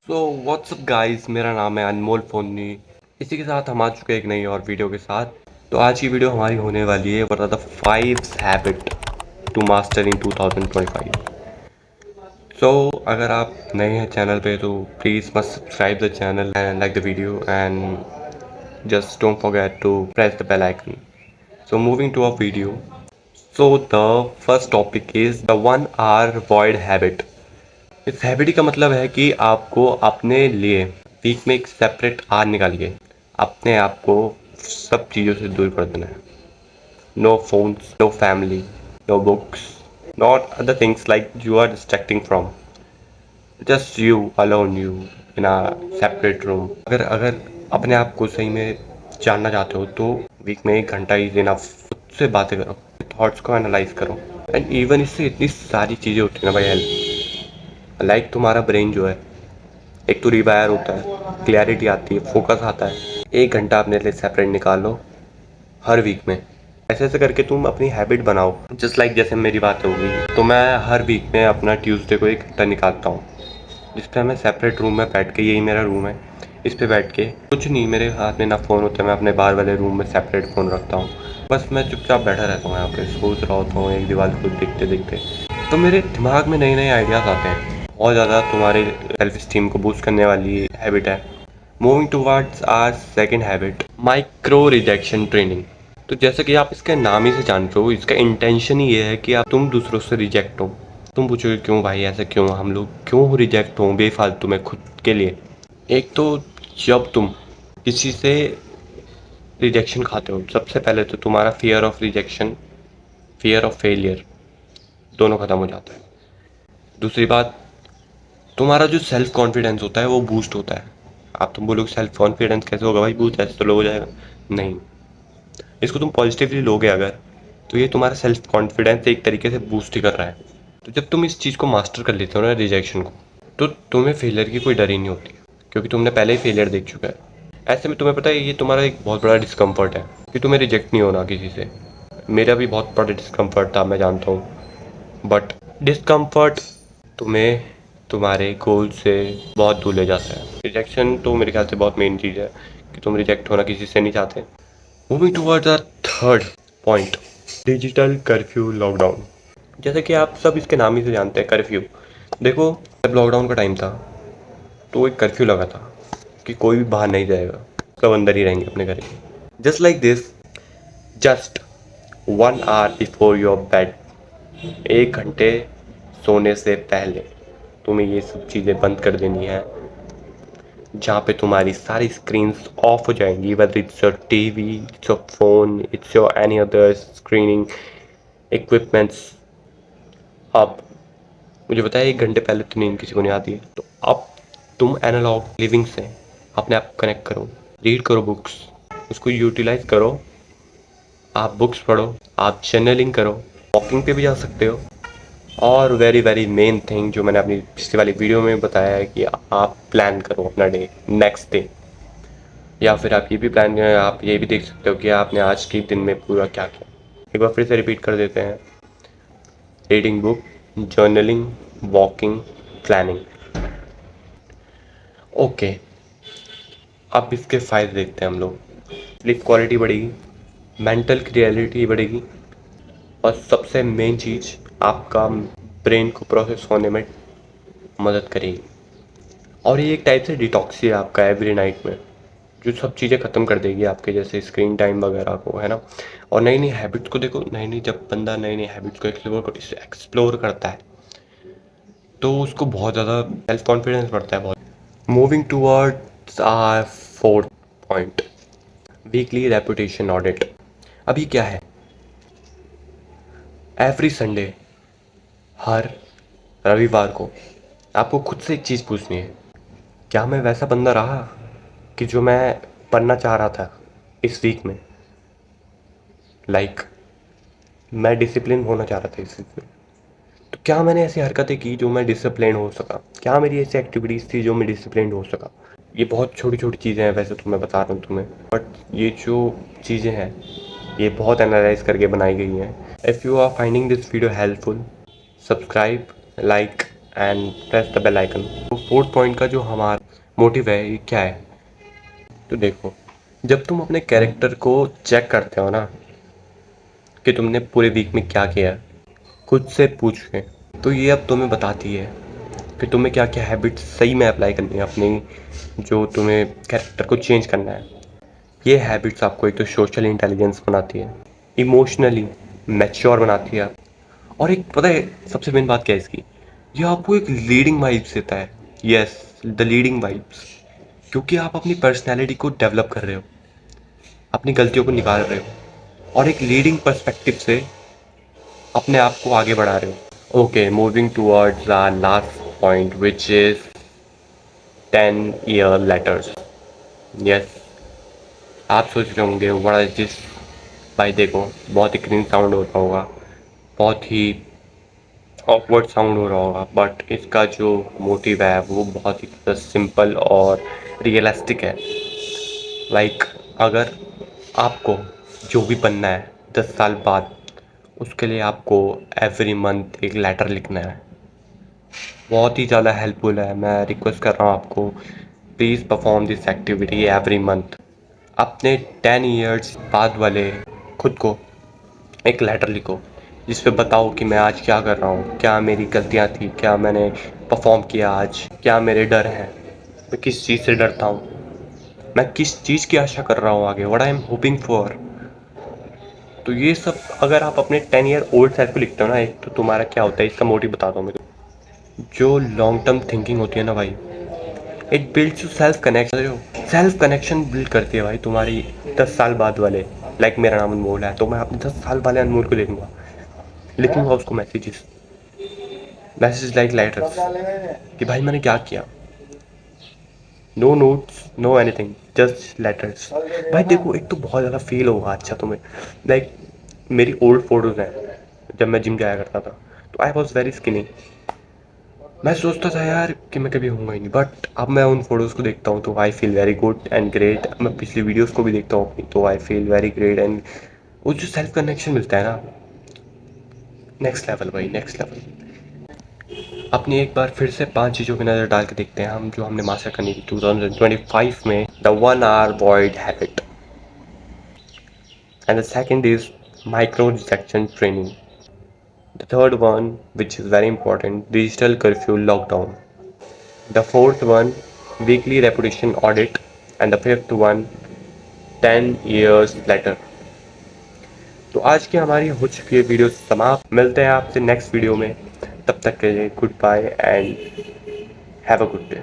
So what's up guys, मेरा नाम है अनमोल फोनी। इसी के साथ हम आ चुके हैं एक नई और वीडियो के साथ। तो आज की वीडियो हमारी होने वाली है what are the 5 habit to master in 2025। So अगर आप नए हैं चैनल पे तो please must subscribe the channel and like the video and just don't forget to press the bell icon. So moving to a video. So the first topic is the 1 hour void habit. इस habit का मतलब है कि आपको अपने लिए week में एक सेपरेट आवर निकालिए, अपने आप को सब चीज़ों से दूर कर देना है। No phones, no family, no books, not other things like you are distracting from, just you alone, you in a separate room. अगर अगर अपने आप को सही में जानना चाहते हो तो वीक में 1 घंटा ही देना, खुद से बातें करो, थॉट्स को एनालाइज करो। एंड इवन इससे इतनी सारी चीज़ें होती हैं ना भाई, हेल्प लाइक तुम्हारा ब्रेन जो है एक तो रिवायर होता है, क्लैरिटी आती है, फोकस आता है। 1 घंटा अपने लिए सेपरेट निकालो हर वीक में। ऐसे ऐसे करके तुम अपनी हैबिट बनाओ। जस्ट लाइक जैसे मेरी बात होगी तो मैं हर वीक में अपना ट्यूसडे को 1 घंटा निकालता हूँ, जिस पे मैं सेपरेट रूम में बैठ के, यही मेरा रूम है, इस पे बैठ के कुछ नहीं, मेरे हाथ में ना फ़ोन होता है, मैं अपने बाहर वाले रूम में सेपरेट फ़ोन रखता हूँ। बस मैं चुपचाप बैठा रहता हूँ यहाँ पे, सोच रहा होता हूँ एक दीवार को देखते देखते। तो मेरे दिमाग में नए नए आइडियाज़ आते हैं। बहुत ज़्यादा तुम्हारे सेल्फ स्टीम को बूस्ट करने वाली हैबिट है। Moving towards our second habit, micro rejection training. तो जैसे कि आप इसके नाम ही से जान रहे हो, इसका इंटेंशन ही ये है कि आप तुम दूसरों से रिजेक्ट हो। तुम पूछोगे क्यों भाई, ऐसे क्यों, हम लोग क्यों रिजेक्ट हों बेफालतू में खुद के लिए। एक तो जब तुम किसी से रिजेक्शन खाते हो, सबसे पहले तो तुम्हारा fear of rejection, fear of failure दोनों ख़त्म हो जाता है। दूसरी बात, तुम्हारा जो सेल्फ कॉन्फिडेंस होता है वो बूस्ट होता है। आप तुम बोलोगे सेल्फ कॉन्फिडेंस कैसे होगा भाई, बूस्ट ऐसे तो लो हो जाएगा। नहीं, इसको तुम पॉजिटिवली लोगे अगर, तो ये तुम्हारा सेल्फ कॉन्फिडेंस एक तरीके से बूस्ट ही कर रहा है। तो जब तुम इस चीज़ को मास्टर कर लेते हो ना, रिजेक्शन को, तो तुम्हें फेलियर की कोई डर ही नहीं होती, क्योंकि तुमने पहले ही फेलियर देख चुका है। ऐसे में तुम्हें पता है ये तुम्हारा एक बहुत बड़ा डिस्कम्फर्ट है कि तुम्हें रिजेक्ट नहीं होना किसी से। मेरा भी बहुत बड़ा डिस्कम्फर्ट था, मैं जानता हूँ, बट डिस्कम्फर्ट तुम्हें तुम्हारे गोल से बहुत दूर ले जाता है। रिजेक्शन तो मेरे ख्याल से बहुत मेन चीज़ है कि तुम रिजेक्ट होना किसी से नहीं चाहते। Moving towards the third point, digital curfew lockdown. जैसे कि आप सब इसके नाम ही से जानते हैं, कर्फ्यू। देखो, जब लॉकडाउन का टाइम था तो एक कर्फ्यू लगा था कि कोई भी बाहर नहीं जाएगा, सब अंदर ही रहेंगे अपने घर के। Just like this, just 1 hour before your bed, 1 घंटे सोने से पहले तुम्हें ये सब चीज़ें बंद कर देनी है, जहाँ पे तुम्हारी सारी स्क्रीन्स ऑफ हो जाएंगी, whether it's your TV, it's your phone, it's your any other screening equipments. अब मुझे पता है 1 घंटे पहले तो नींद किसी को नहीं आती है, तो अब तुम एनालॉग लिविंग से अपने आप को कनेक्ट करो, रीड करो बुक्स, उसको यूटिलाइज करो। आप बुक्स पढ़ो, आप जर्नलिंग करो, वॉकिंग पे भी जा सकते हो। और वेरी वेरी मेन थिंग जो मैंने अपनी पिछली वाली वीडियो में बताया है कि आप प्लान करो अपना डे, नेक्स्ट डे। या फिर आप ये भी प्लान करें, आप ये भी देख सकते हो कि आपने आज के दिन में पूरा क्या किया। एक बार फिर से रिपीट कर देते हैं, reading book, journaling, walking, planning. Okay, अब इसके फ़ायदे देखते हैं हम लोग। स्लीप क्वालिटी बढ़ेगी, मेंटल क्लियरिटी बढ़ेगी, और सबसे मेन चीज़, आपका ब्रेन को प्रोसेस होने में मदद करेगी। और ये एक टाइप से डिटॉक्स ही है आपका एवरी नाइट में, जो सब चीज़ें ख़त्म कर देगी आपके, जैसे स्क्रीन टाइम वगैरह को, है ना। और नई नई हैबिट्स को देखो, नई नई जब बंदा नई नई हैबिट्स को एक्सप्लोर करता है तो उसको बहुत ज़्यादा सेल्फ कॉन्फिडेंस बढ़ता है बहुत। Moving towards our fourth point, weekly reputation audit. अभी क्या है, एवरी संडे, हर रविवार को आपको खुद से एक चीज़ पूछनी है, क्या मैं वैसा बंदा रहा कि जो मैं बनना चाह रहा था इस वीक में। लाइक मैं डिसिप्लिन होना चाह रहा था इस वीक में, तो क्या मैंने ऐसी हरकतें की जो मैं डिसिप्लिन हो सका, क्या मेरी ऐसी एक्टिविटीज़ थी जो मैं डिसिप्लिन हो सका। ये बहुत छोटी छोटी चीज़ें हैं वैसे तो मैं बता रहा हूँ तुम्हें, बट ये जो चीज़ें हैं ये बहुत एनालाइज करके बनाई गई हैं। If you are finding this video helpful, subscribe, like and press the bell icon. तो फोर्थ पॉइंट का जो हमारा मोटिव है ये क्या है, तो देखो, जब तुम अपने कैरेक्टर को चेक करते हो ना कि तुमने पूरे वीक में क्या किया, खुद से पूछ के, तो ये अब तुम्हें बताती है कि तुम्हें क्या क्या हैबिट्स सही में अप्लाई करनी है अपनी, जो तुम्हें कैरेक्टर को चेंज करना है। ये हैबिट्स आपको एक तो सोशल इंटेलिजेंस बनाती है, इमोशनली मैच्योर बनाती है, और एक पता है सबसे मेन बात क्या है इसकी, ये आपको एक लीडिंग वाइब्स देता है। यस, द लीडिंग वाइब्स, क्योंकि आप अपनी पर्सनैलिटी को डेवलप कर रहे हो, अपनी गलतियों को निकाल रहे हो और एक लीडिंग पर्सपेक्टिव से अपने आप को आगे बढ़ा रहे हो। Okay, moving towards the last point which is 10 year letters। Yes, आप सोच रहे होंगे व्हाट इज दिस। भाई देखो, बहुत ही क्रिंज साउंड हो रहा होगा, बहुत ही ऑकवर्ड साउंड हो रहा होगा, बट इसका जो मोटिव है वो बहुत ही ज़्यादा सिंपल और रियलिस्टिक है। लाइक अगर आपको जो भी बनना है 10 साल बाद, उसके लिए आपको एवरी मंथ एक लेटर लिखना है। बहुत ही ज़्यादा हेल्पफुल है, मैं रिक्वेस्ट कर रहा हूँ आपको, please perform this activity every month. अपने 10 years बाद वाले खुद को एक लेटर लिखो, जिस पे बताओ कि मैं आज क्या कर रहा हूँ, क्या मेरी गलतियाँ थी, क्या मैंने परफॉर्म किया आज, क्या मेरे डर हैं, मैं किस चीज़ से डरता हूँ, मैं किस चीज़ की आशा कर रहा हूँ आगे, what I am hoping for. तो ये सब अगर आप अपने 10 year old सेल्फ को लिखते हो ना, एक तो तुम्हारा क्या होता है, इसका मोटिव बताता हूँ मैं। जो लॉन्ग टर्म थिंकिंग होती है ना भाई, it builds you self connection. Self connection build करती है भाई तुम्हारी 10 साल बाद वाले। लाइक मेरा नाम अनमोल है, तो मैं अपने 10 साल वाले अनमोल को लिखूंगा उसको मैसेजेस, लाइक लेटर्स, कि भाई मैंने क्या किया। No notes, no anything, just letters. भाई देखो, एक तो बहुत ज़्यादा फील होगा अच्छा तुम्हें। लाइक मेरी ओल्ड फोटोज़ हैं जब मैं जिम जाया करता था, तो आई वॉज वेरी स्किनी। मैं सोचता था यार कि मैं कभी होऊंगा ही नहीं, बट अब मैं उन फोटोज़ को देखता हूँ तो I feel very good and great. मैं पिछली वीडियोस को भी देखता हूँ अपनी, तो I feel very great, and वो जो सेल्फ कनेक्शन मिलता है ना, नेक्स्ट लेवल भाई, नेक्स्ट लेवल। अपनी एक बार फिर से 5 चीज़ों की नज़र डाल के देखते हैं हम, जो हमने मास्टर करनी थी 2025 में। The 1 hour void habit, and the second is micro rejection training. The third one which is very important, digital curfew lockdown. The fourth one, weekly reputation audit, and the fifth one, 10 years later। तो आज की हमारी हो चुकी है video समाप्त। मिलते हैं आपसे नेक्स्ट वीडियो में, तब तक के लिए goodbye and have a good day.